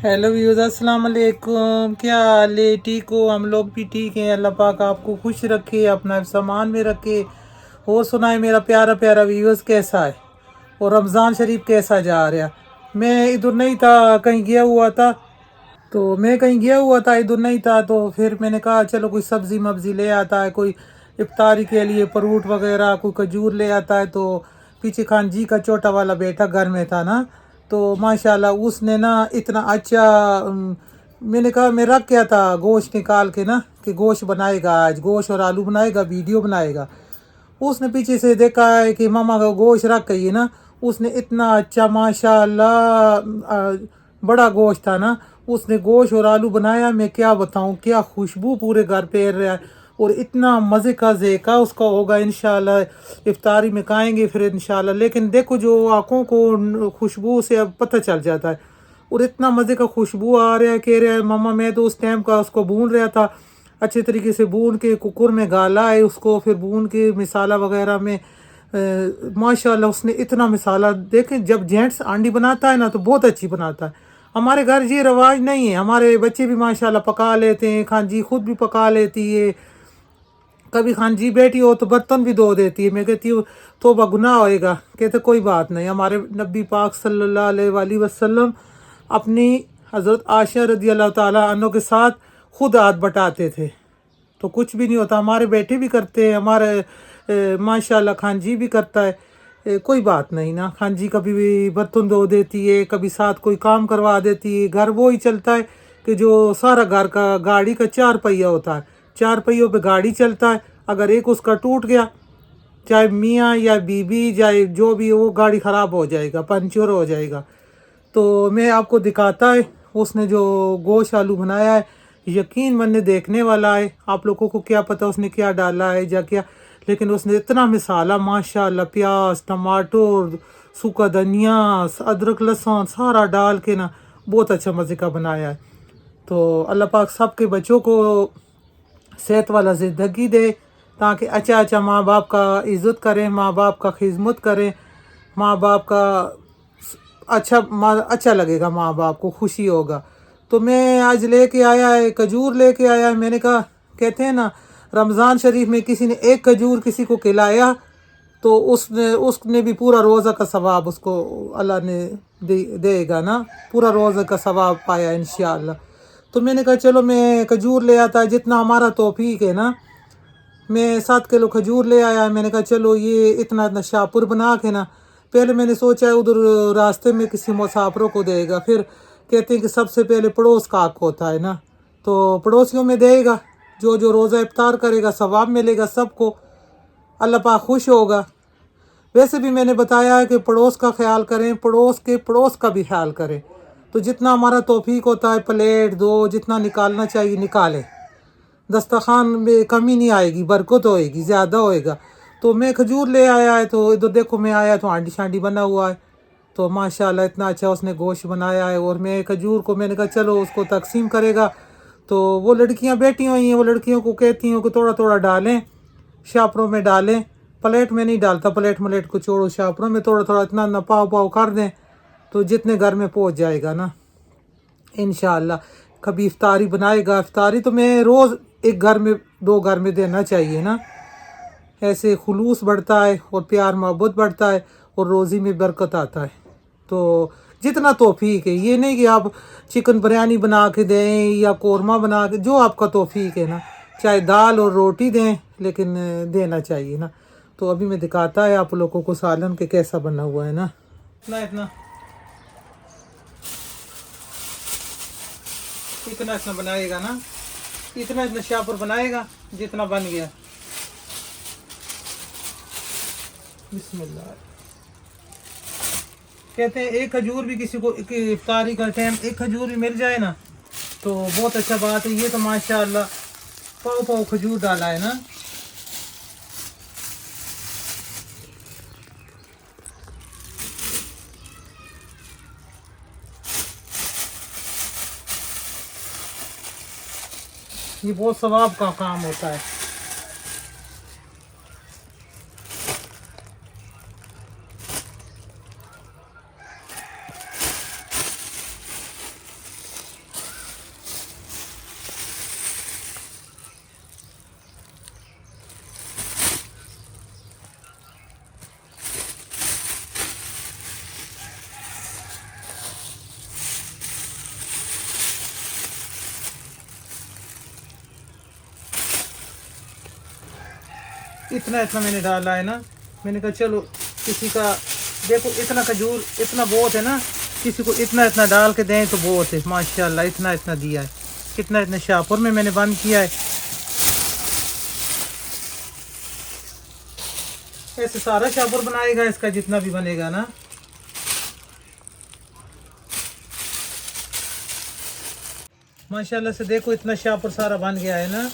Hello views, अस्सलाम वालेकुम। क्या हाल है? ठीक हो? हम लोग भी ठीक हैं। अल्लाह पाक आपको खुश रखे, अपना सामान में रखे। और सुनाए मेरा प्यारा प्यारा व्यूज़ कैसा है और रमज़ान शरीफ कैसा जा रहा? मैं इधर नहीं था, कहीं गया हुआ था। तो मैं कहीं गया हुआ था, इधर नहीं था। तो फिर मैंने कहा चलो कोई सब्ज़ी मब्ज़ी ले आता है, कोई इफ्तारी के लिए फ्रूट वगैरह, कोई खजूर ले आता है। तो पीछे खान जी का छोटा वाला बेटा घर में था ना, तो माशाल्लाह उसने ना इतना अच्छा मैंने कहा मैं रख क्या था गोश्त निकाल के ना कि गोश्त बनाएगा, आज गोश्त और आलू बनाएगा, वीडियो बनाएगा। उसने पीछे से देखा है कि मामा का गोश्त रख गई है ना, उसने इतना अच्छा माशाल्लाह बड़ा गोश्त था ना, उसने गोश्त और आलू बनाया। मैं क्या बताऊं, क्या खुशबू पूरे घर पे रहा है और इतना मज़े का ज़ायका उसका होगा। इंशाल्लाह इफ्तारी में खाएंगे फिर इंशाल्लाह। लेकिन देखो जो आँखों को खुशबू से अब पता चल जाता है और इतना मज़े का खुशबू आ रहा है, कह रहा है मामा मैं तो उस टाइम का उसको भून रहा था, अच्छे तरीके से भून के कुकर में गाला है उसको, फिर भून के मिसाला वगैरह में माशाल्लाह उसने इतना मिसाला। देखें जब जेंट्स आंडी बनाता है ना तो बहुत अच्छी बनाता है। हमारे घर ये रवाज नहीं है, हमारे बच्चे भी माशाल्लाह पका लेते हैं, खान जी खुद भी पका लेती है, कभी खान जी बेटी हो तो बर्तन भी धो देती है। मैं कहती हूँ तौबा गुनाह होएगा, कहते कोई बात नहीं। हमारे नबी पाक सल्लल्लाहु अलैहि वसल्लम अपनी हज़रत आयशा रज़ी अल्लाह ताला अन्हो के साथ खुद हाथ बटाते थे, तो कुछ भी नहीं होता। हमारे बेटे भी करते हैं, हमारे माशाल्लाह खान जी भी करता है। कोई बात नहीं ना, खान जी कभी भी बर्तन धो देती है, कभी साथ कोई काम करवा देती है। घर वो ही चलता है कि जो सारा घर का गाड़ी का चार पहिया होता है, चार पहियों पे गाड़ी चलता है। अगर एक उसका टूट गया, चाहे मियाँ या बीबी चाहे जो भी हो, वो गाड़ी ख़राब हो जाएगा, पंचर हो जाएगा। तो मैं आपको दिखाता है उसने जो गोश्त आलू बनाया है, यकीन मानने देखने वाला है। आप लोगों को क्या पता उसने क्या डाला है या क्या, लेकिन उसने इतना मिसाला माशाल्लाह प्याज टमाटर सूखा धनिया अदरक लहसुन सारा डाल के ना बहुत अच्छा मज़े का बनाया है। तो अल्लाह पाक सबके बच्चों को सेहत वाला ज़िंदगी दे, ताकि अच्छा अच्छा माँ बाप का इज़्ज़त करें, माँ बाप का खिदमत करें, माँ बाप का अच्छा माँ अच्छा लगेगा, माँ बाप को खुशी होगा। तो मैं आज लेके आया है खजूर, लेके आया है। मैंने कहा कहते हैं ना रमज़ान शरीफ में किसी ने एक खजूर किसी को खिलाया तो उसने उसने भी पूरा रोज़ा का सवाब उसको अल्लाह ने देगा ना, पूरा रोज़ा का सवाब पाया इंशाअल्लाह। तो मैंने कहा चलो मैं खजूर ले आता, जितना हमारा तौफीक है ना। मैं 7 किलो खजूर ले आया। मैंने कहा चलो ये इतना इतना शाहपुर बना के ना, पहले मैंने सोचा है उधर रास्ते में किसी मुसाफिरों को देगा, फिर कहते हैं कि सबसे पहले पड़ोस का हक होता है ना, तो पड़ोसियों में देगा। जो जो रोज़ा इफ्तार करेगा सवाब मिलेगा सबको, अल्लाह पाक खुश होगा। वैसे भी मैंने बताया है कि पड़ोस का ख्याल करें, पड़ोस के पड़ोस का भी ख्याल करें। तो जितना हमारा तौफीक होता है प्लेट दो जितना निकालना चाहिए निकालें, दस्तरखान में कमी नहीं आएगी, बरकत होएगी, ज़्यादा होएगा। तो मैं खजूर ले आया है, तो इधर देखो मैं आया तो हांडी शांडी बना हुआ है। तो माशाल्लाह इतना अच्छा उसने गोश्त बनाया है। और मैं खजूर को मैंने कहा चलो उसको तकसीम करेगा। तो वो लड़कियां बैठी हुई हैं, वो लड़कियों को कहती हूँ कि थोड़ा थोड़ा डालें, शापरों में डालें, प्लेट में नहीं डालता, प्लेट मलेट को छोड़ो, शापरों में थोड़ा थोड़ा इतना न पाव पाव कर दें तो जितने घर में पहुँच जाएगा ना इंशाअल्लाह। कभी इफ्तारी बनाएगा, इफ्तारी तो मैं रोज़ एक घर में दो घर में देना चाहिए ना, ऐसे खुलूस बढ़ता है और प्यार मोहब्बत बढ़ता है और रोज़ी में बरकत आता है। तो जितना तौफीक है, ये नहीं कि आप चिकन बिरयानी बना के दें या कौरमा बना के, जो आपका तौफीक है ना, चाहे दाल और रोटी दें लेकिन देना चाहिए ना। तो अभी मैं दिखाता है आप लोगों को सालन के कैसा बना हुआ है ना। इतना इतना इतना इतना बनाएगा ना, इतना इतना शापर बनाएगा जितना बन गया। बिस्मिल्लाह। कहते हैं एक खजूर भी किसी को इफ्तारी का टाइम एक खजूर भी मिल जाए ना तो बहुत अच्छा बात है। ये तो माशाल्लाह पाव पाव खजूर डाला है ना। ये बहुत सवाब का काम होता है। इतना इतना मैंने डाला है ना। मैंने कहा चलो किसी का, देखो इतना खजूर इतना बहुत है ना, किसी को इतना इतना डाल के दें तो बहुत है। माशाल्लाह इतना इतना दिया है, इतना इतना शाहपुर में मैंने बंद किया है। ऐसे सारा शाहपुर बनाएगा इसका जितना भी बनेगा ना। माशाल्लाह से देखो इतना शाहपुर सारा बन गया है ना।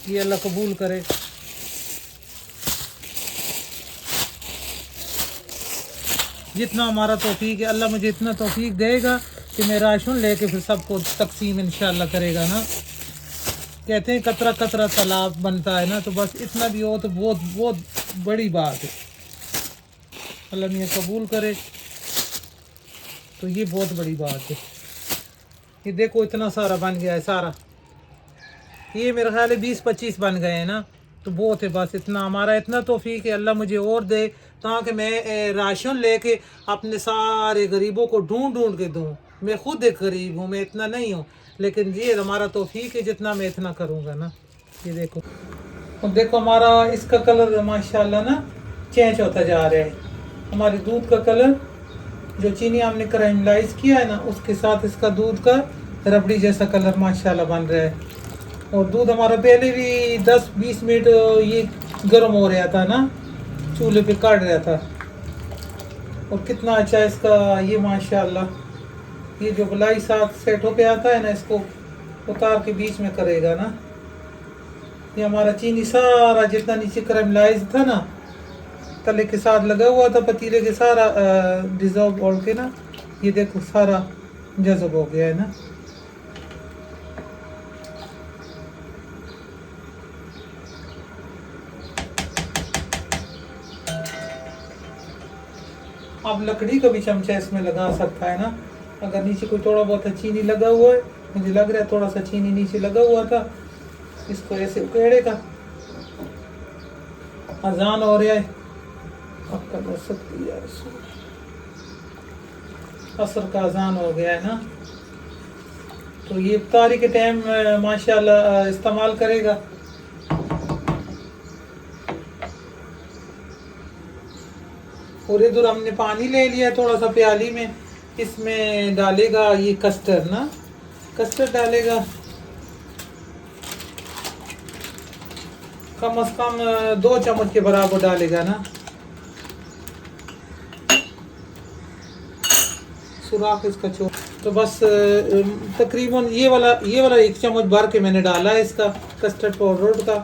ये अल्लाह कबूल करे। जितना हमारा तौफीक है, अल्लाह मुझे इतना तौफीक देगा कि मैं राशन लेके फिर सबको तकसीम इंशाल्लाह करेगा ना। कहते हैं कतरा कतरा तालाब बनता है ना, तो बस इतना भी हो तो बहुत बहुत बड़ी बात है। अल्लाह मियाँ कबूल करे, तो ये बहुत बड़ी बात है। ये देखो इतना सारा बन गया है सारा। ये मेरा ख्याल है 20-25 बन गए हैं ना, तो बहुत है। बस इतना हमारा इतना तौफीक है, अल्लाह मुझे और दे ताकि मैं राशन लेके अपने सारे गरीबों को ढूंढ ढूंढ के दूँ। मैं खुद एक गरीब हूँ, मैं इतना नहीं हूँ, लेकिन ये हमारा तौफीक है, जितना मैं इतना करूँगा ना। ये देखो, अब देखो हमारा इसका कलर माशाल्लाह ना चेंज होता जा रहा है। हमारे दूध का कलर जो चीनी हमने कैरामलाइज किया है ना, उसके साथ इसका दूध का रबड़ी जैसा कलर माशाल्लाह बन रहा है। और दूध हमारा पहले भी 10-20 मिनट ये गर्म हो रहा था ना, चूल्हे पे काट रहा था। और कितना अच्छा इसका ये माशाल्लाह। ये जो बलाई साथ सेट होके आता है ना, इसको उतार के बीच में करेगा ना। ये हमारा चीनी सारा जितना नीचे कैरामलाइज था ना, तले के साथ लगा हुआ था पतीले के, सारा डिजॉल्व हो के ना, ये देखो सारा जज़ब हो गया है ना। अब लकड़ी का भी चमचा इसमें लगा सकता है ना, अगर नीचे कोई थोड़ा बहुत चीनी लगा हुआ है। मुझे लग रहा है थोड़ा सा चीनी नीचे लगा हुआ था, इसको ऐसे उकेड़ेगा। अजान हो रहा है, अब कर सकती है, असर का अजान हो गया है ना। तो ये इफ्तारी के टाइम माशाल्लाह इस्तेमाल करेगा। और इधर हमने पानी ले लिया थोड़ा सा प्याली में, इसमें डालेगा ये कस्टर्ड ना, कस्टर्ड डालेगा कम से कम 2 चम्मच के बराबर डालेगा ना। सुराख इसका छोड़, तो बस तकरीबन ये वाला 1 चम्मच भर के मैंने डाला है इसका कस्टर्ड पाउडर का।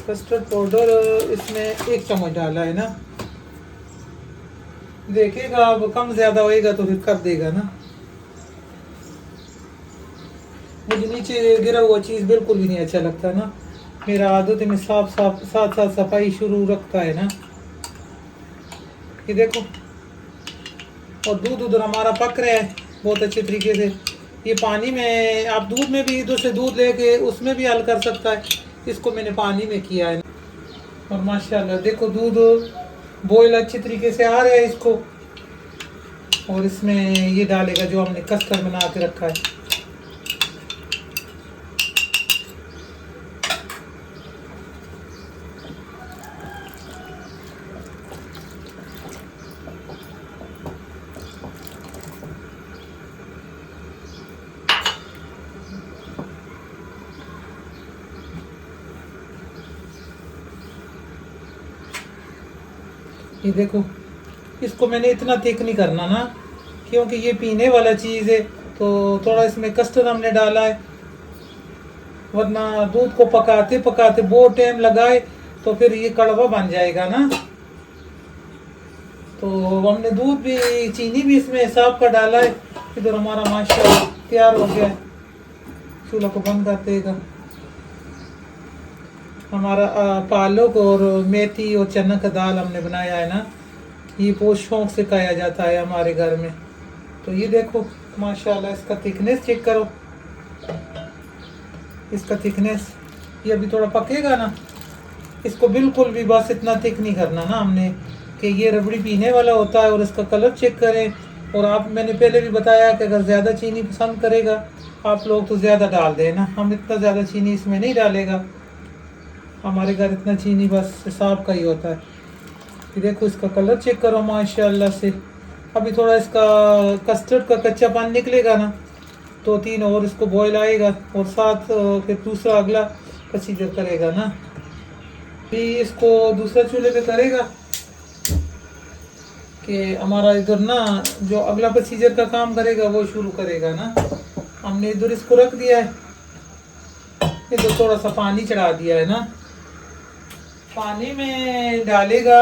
कस्टर्ड पाउडर इसमें 1 चम्मच डाला है ना। देखेगा अब कम ज्यादा होएगा तो फिर कर देगा ना। मुझे नीचे गिरा हुआ चीज बिल्कुल भी नहीं अच्छा लगता ना। मेरा आदत में साफ साथ सफाई शुरू रखता है ना। ये देखो, और दूध उधर हमारा पक रहा है बहुत अच्छे तरीके से। ये पानी में आप दूध में भी इधर से दूध लेके उसमें भी हल कर सकता है, इसको मैंने पानी में किया है। और माशाल्लाह देखो दूध बॉयल अच्छे तरीके से आ रहा है इसको। और इसमें ये डालेगा जो हमने कस्टर्ड बना के रखा है। ये देखो, इसको मैंने इतना थिक नहीं करना ना, क्योंकि ये पीने वाला चीज़ है, तो थोड़ा इसमें कस्टर्ड हमने डाला है। वरना दूध को पकाते पकाते बहुत टाइम लगाए तो फिर ये कड़वा बन जाएगा ना। तो हमने दूध भी चीनी भी इसमें हिसाब का डाला है। इधर हमारा माशाल्लाह तैयार हो गया है। चूल्हा को बंद कर देगा। हमारा पालक और मेथी और चना का दाल हमने बनाया है ना, ये बहुत शौक से खाया जाता है हमारे घर में। तो ये देखो माशाल्लाह, इसका थिकनेस चेक करो, इसका थिकनेस। ये अभी थोड़ा पकेगा ना, इसको बिल्कुल भी बस इतना थिक नहीं करना ना हमने, कि ये रबड़ी पीने वाला होता है। और इसका कलर चेक करें। और आप, मैंने पहले भी बताया कि अगर ज़्यादा चीनी पसंद करेगा आप लोग तो ज़्यादा डाल दें ना, हम इतना ज़्यादा चीनी इसमें नहीं डालेगा। हमारे घर इतना चीनी बस हिसाब का ही होता है। ये देखो इसका कलर चेक करो माशाल्लाह से। अभी थोड़ा इसका कस्टर्ड का कच्चा पानी निकलेगा ना, 2-3 और इसको बॉयल आएगा और साथ फिर दूसरा अगला प्रोसीजर करेगा ना। फिर इसको दूसरा चूल्हे पे करेगा कि हमारा इधर ना जो अगला प्रोसीजर का काम करेगा वो शुरू करेगा ना। हमने इधर इसको रख दिया है, इधर थोड़ा सा पानी चढ़ा दिया है ना। पानी में डालेगा,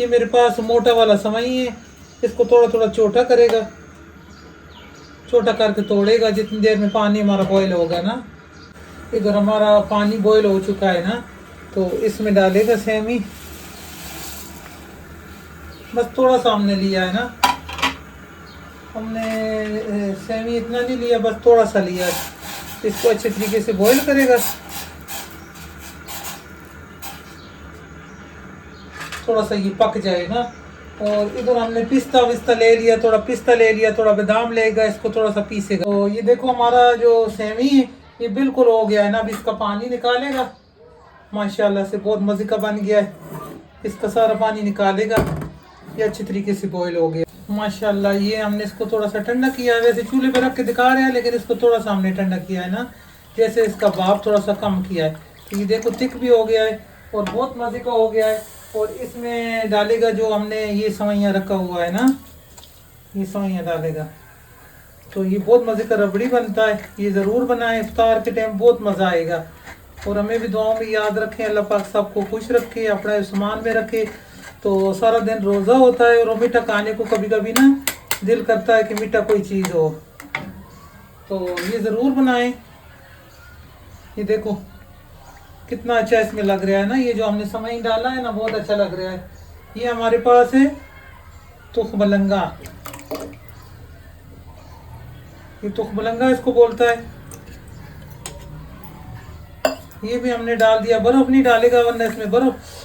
ये मेरे पास मोटा वाला समय है, इसको थोड़ा थोड़ा छोटा करेगा, छोटा करके तोड़ेगा जितनी देर में पानी हमारा बॉयल होगा ना। इधर हमारा पानी बॉयल हो चुका है ना, तो इसमें डालेगा सेमी। बस थोड़ा सा हमने लिया है ना, हमने सेमी इतना नहीं लिया, बस थोड़ा सा लिया है। इसको अच्छे तरीके से बॉईल करेगा, थोड़ा सा ये पक जाए ना। और इधर हमने पिस्ता विस्ता ले लिया, थोड़ा पिस्ता ले लिया, थोड़ा बादाम लेगा, इसको थोड़ा सा पीसेगा। तो ये देखो हमारा जो सेमी है ये बिल्कुल हो गया है ना। अब इसका पानी निकालेगा, माशाल्लाह से बहुत मज़े का बन गया है। इसका सारा पानी निकालेगा, ये अच्छी तरीके से बॉईल हो गया माशाल्लाह। ये हमने इसको थोड़ा सा ठंडा किया है, वैसे चूल्हे पे रख के दिखा रहे हैं लेकिन इसको थोड़ा सा हमने ठंडा किया है ना, जैसे इसका भाप थोड़ा सा कम किया है। तो ये देखो थिक भी हो गया है और बहुत मज़े का हो गया है। और इसमें डालेगा जो हमने ये सवैयाँ रखा हुआ है ना, ये सवैयाँ डालेगा। तो ये बहुत मज़े का रबड़ी बनता है, ये ज़रूर बनाएं, इफ्तार के टाइम बहुत मज़ा आएगा। और हमें भी दुआओं में याद रखें, अल्लाह पाक सबको खुश रखे, अपना सामान में रखे। तो सारा दिन रोज़ा होता है और मीठा खाने को कभी कभी ना दिल करता है कि मीठा कोई चीज़ हो, तो ये ज़रूर बनाएं। ये देखो कितना अच्छा इसमें लग रहा है ना, ये जो हमने समय डाला है ना बहुत अच्छा लग रहा है। ये हमारे पास है तुखमलंगा, ये तुखमलंगा इसको बोलता है। ये भी हमने डाल दिया, बर्फ़ नहीं डालेगा वरना इसमें बर्फ़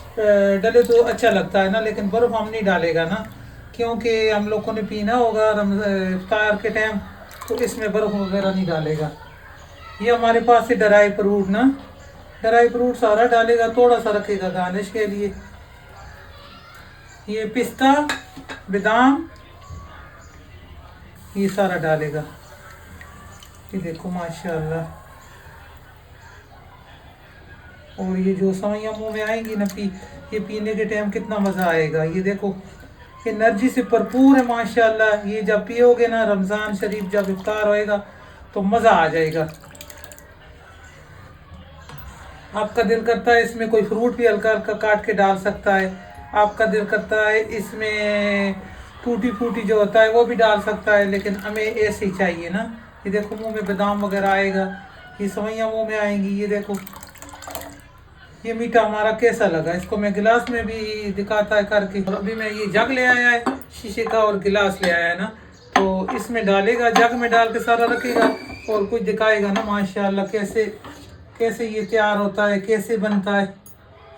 डले तो अच्छा लगता है ना, लेकिन बर्फ़ हम नहीं डालेगा ना, क्योंकि हम लोगों ने पीना होगा इफ्तार के टाइम, तो इसमें बर्फ़ वगैरह नहीं डालेगा। ये हमारे पास है ड्राई फ्रूट ना, ड्राई फ्रूट सारा डालेगा, थोड़ा सा रखेगा गार्निश के लिए। ये पिस्ता बादाम ये सारा डालेगा। ये देखो माशाल्लाह। और ये जो सवैयाँ मुँह में आएंगी ना, ये पीने के टाइम कितना मज़ा आएगा। ये देखो एनर्जी से भरपूर है माशाल्लाह। ये जब पियोगे ना, रमज़ान शरीफ जब इफ्तार होएगा तो मज़ा आ जाएगा। आपका दिल करता है इसमें कोई फ्रूट भी हल्का हल्का काट के डाल सकता है, आपका दिल करता है इसमें टूटी फूटी जो होता है वो भी डाल सकता है, लेकिन हमें ऐसे ही चाहिए ना। ये देखो मुंह में बादाम वगैरह आएगा, ये सवैयाँ मुंह में आएंगी। ये देखो ये मीठा हमारा कैसा लगा, इसको मैं गिलास में भी दिखाता है करके। और अभी मैं ये जग ले आया है शीशे का और गिलास ले आया है ना, तो इसमें डालेगा, जग में डाल के सारा रखेगा और कुछ दिखाएगा ना माशाल्लाह कैसे कैसे ये तैयार होता है, कैसे बनता है।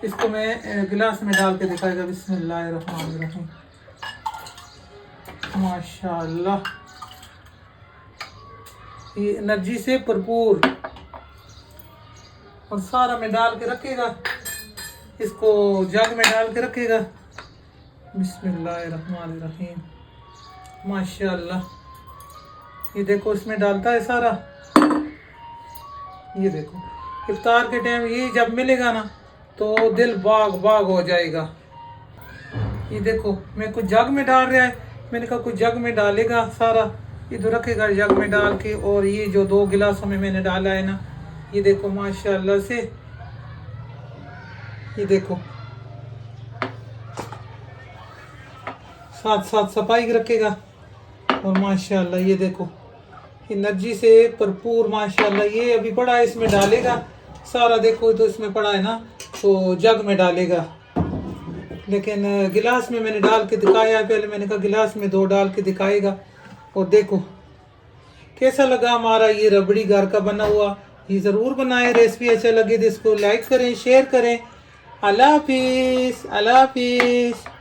इसको मैं गिलास में डाल के दिखाएगा। बिस्मिल्लाहिर्रहमानिर्रहीम माशाल्लाह, ये एनर्जी से भरपूर। और सारा में डाल के रखेगा, इसको जग में डाल के रखेगा। बिस्मिल्लाहिर्रहमानिर्रहीम माशाल्लाह। ये देखो इसमें डालता है सारा। ये देखो इफ्तार के टाइम ये जब मिलेगा ना तो दिल बाग बाग हो जाएगा। ये देखो मैं कुछ जग में डाल रहा है, मैंने कहा कुछ जग में डालेगा सारा, इधर रखेगा जग में डाल के। और ये जो 2 गिलासों में मैंने डाला है ना, ये देखो माशाल्लाह से, ये देखो साथ साथ सफाई रखेगा। और माशाल्लाह ये देखो एनर्जी से भरपूर माशाल्लाह। ये अभी पड़ा है, इसमें डालेगा सारा। देखो तो इसमें पड़ा है ना, तो जग में डालेगा, लेकिन गिलास में मैंने डाल के दिखाया है। पहले मैंने कहा गिलास में 2 डाल के दिखाएगा। और देखो कैसा लगा हमारा ये रबड़ी घर का बना हुआ। ये ज़रूर बनाएं, रेसिपी अच्छा लगे तो इसको लाइक करें, शेयर करें। अल्लाह हाफिज़, अल्लाह हाफिज़।